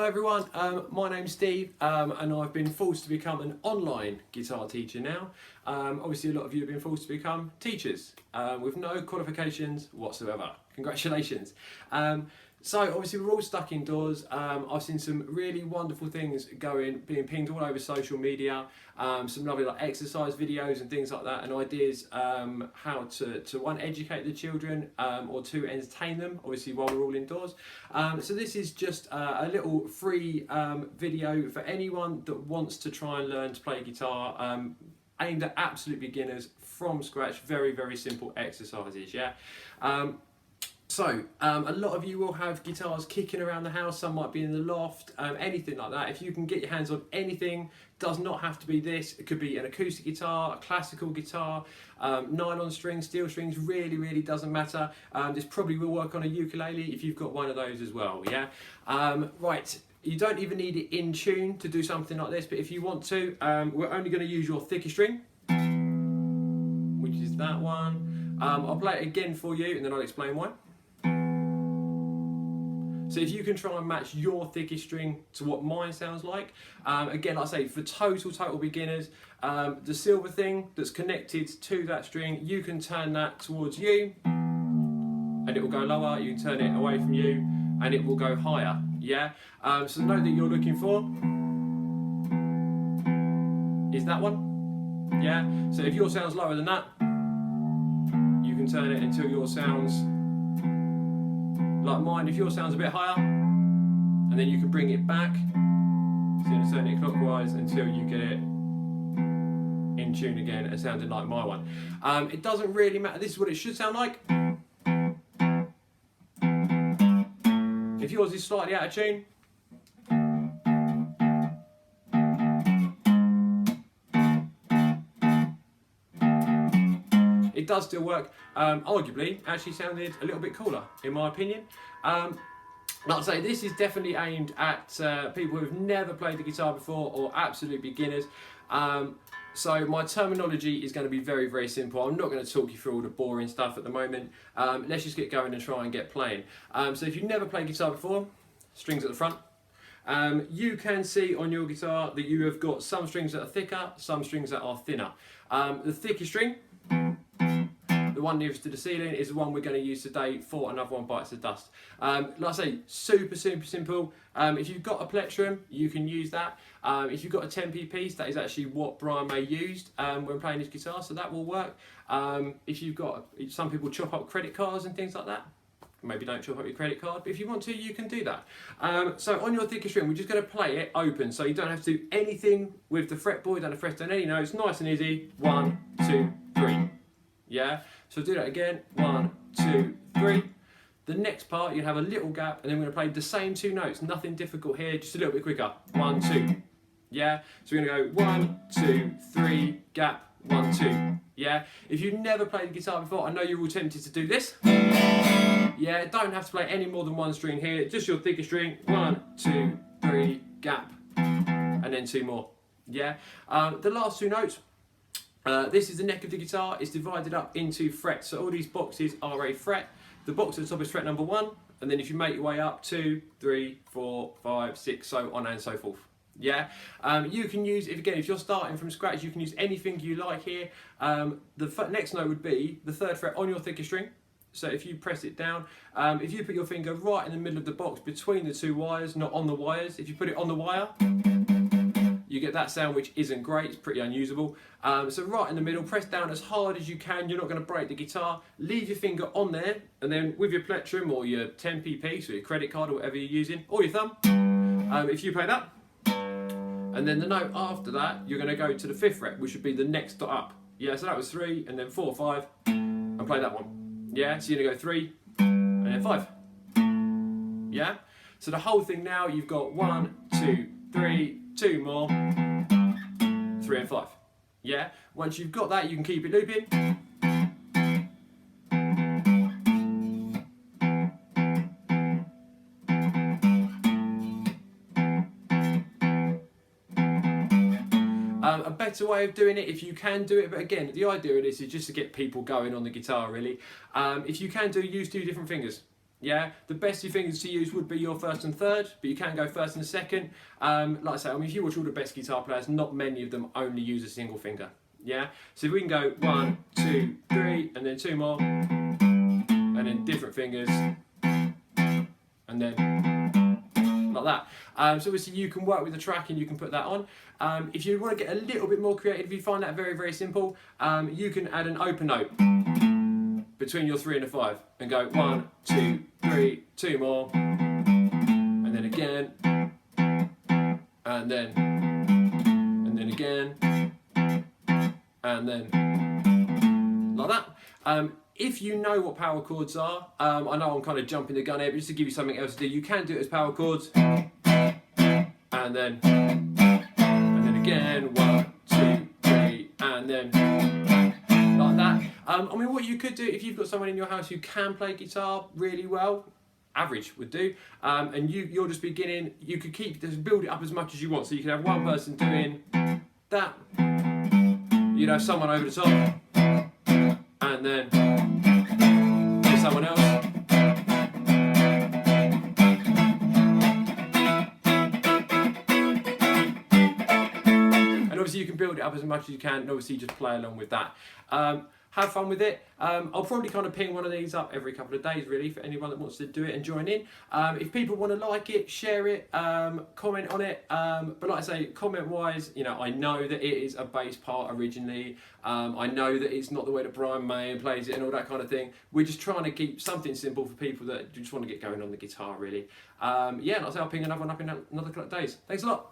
Hi everyone, my name's Steve and I've been forced to become an online guitar teacher now. Obviously a lot of you have been forced to become teachers with no qualifications whatsoever. Congratulations. So obviously we're all stuck indoors. I've seen some really wonderful things being pinged all over social media, some lovely like exercise videos and things like that, and ideas how to one, educate the children or two, entertain them, obviously while we're all indoors. So this is just a little free video for anyone that wants to try and learn to play guitar, aimed at absolute beginners from scratch. Very, very simple exercises, yeah. So, a lot of you will have guitars kicking around the house, some might be in the loft, anything like that. If you can get your hands on anything, does not have to be this, it could be an acoustic guitar, a classical guitar, nylon strings, steel strings, really doesn't matter. This probably will work on a ukulele if you've got one of those as well, yeah? Right, you don't even need it in tune to do something like this, but if you want to, we're only going to use your thicker string, which is that one. I'll play it again for you and then I'll explain why. So if you can try and match your thickest string to what mine sounds like, again, like I say, for total beginners, the silver thing that's connected to that string, you can turn that towards you and it will go lower. You can turn it away from you and it will go higher, yeah? So the note that you're looking for is that one, yeah? So if yours sounds lower than that, you can turn it until yours sounds like mine. If yours sounds a bit higher, and then you can bring it back, so you turn it clockwise until you get it in tune again and sounding like my one. It doesn't really matter, this is what it should sound like. If yours is slightly out of tune, it does still work. Arguably, actually sounded a little bit cooler, in my opinion. Like I say, this is definitely aimed at people who've never played the guitar before or absolute beginners. So my terminology is going to be very simple. I'm not going to talk you through all the boring stuff at the moment. Let's just get going and try and get playing. So if you've never played guitar before, strings at the front. You can see on your guitar that you have got some strings that are thicker, some strings that are thinner. The thickest string, the one nearest to the ceiling, is the one we're going to use today for Another One Bites the Dust. Like I say, super simple. If you've got a plectrum, you can use that. If you've got a 10p piece, that is actually what Brian May used when playing his guitar, so that will work. If you've got, some people chop up credit cards and things like that. Maybe don't chop up your credit card, but if you want to, you can do that. So on your thicker string, we're just going to play it open, so you don't have to do anything with the fretboard, you don't have to press down any notes, nice and easy. 1, 2, 3. Yeah? So do that again. 1, 2, 3. The next part, you have a little gap, and then we're going to play the same two notes. Nothing difficult here, just a little bit quicker. 1, 2. Yeah? So we're going to go 1, 2, 3, gap, 1, 2. Yeah? If you've never played the guitar before, I know you're all tempted to do this. Yeah, don't have to play any more than one string here, just your thicker string. 1, 2, 3, gap, and then 2 more. Yeah? The last two notes, this is the neck of the guitar. It's divided up into frets, so all these boxes are a fret. The box at the top is fret number 1, and then if you make your way up, 2, 3, 4, 5, 6, so on and so forth. Yeah, you can use, if you're starting from scratch, you can use anything you like here. The next note would be the 3rd fret on your thicker string. So if you press it down, if you put your finger right in the middle of the box between the two wires, not on the wires, if you put it on the wire, you get that sound, which isn't great, it's pretty unusable. So right in the middle, press down as hard as you can, you're not going to break the guitar. Leave your finger on there, and then with your plectrum or your 10p piece or your credit card or whatever you're using, or your thumb, if you play that, and then the note after that, you're going to go to the 5th fret, which would be the next dot up. Yeah, so that was 3, and then 4, 5, and play that one. Yeah, so you're going to go 3, and then 5. Yeah? So the whole thing now, you've got 1, 2, 3, 2 more, 3 and 5. Yeah? Once you've got that, you can keep it looping. A better way of doing it, if you can do it, but again, the idea of this is just to get people going on the guitar, really. If you can use 2 different fingers. Yeah, the best two fingers to use would be your first and third, but you can go first and second. Like I say, I mean, if you watch all the best guitar players, not many of them only use a single finger. Yeah, so if we can go 1, 2, 3, and then 2 more, and then different fingers, and then like that. So obviously you can work with the track and you can put that on. If you want to get a little bit more creative, if you find that very, very simple, you can add an open note between your 3 and a 5 and go 1, 2, 3, 2 more, and then again, and then again, and then like that. If you know what power chords are, I know I'm kind of jumping the gun here, but just to give you something else to do, you can do it as power chords, and then again, 1, 2, 3, and then like that. I mean, what you could do if you've got someone in your house who can play guitar really well, average would do, and you're just beginning, you could just build it up as much as you want. So you could have one person doing that, you'd have someone over the top, and then someone else. And obviously you can build it up as much as you can, and obviously just play along with that. Have fun with it. I'll probably kind of ping one of these up every couple of days, really, for anyone that wants to do it and join in. If people want to like it, share it, comment on it. But like I say, comment-wise, you know, I know that it is a bass part originally. I know that it's not the way that Brian May plays it and all that kind of thing. We're just trying to keep something simple for people that just want to get going on the guitar, really. Yeah, like I say, I'll ping another one up in another couple of days. Thanks a lot.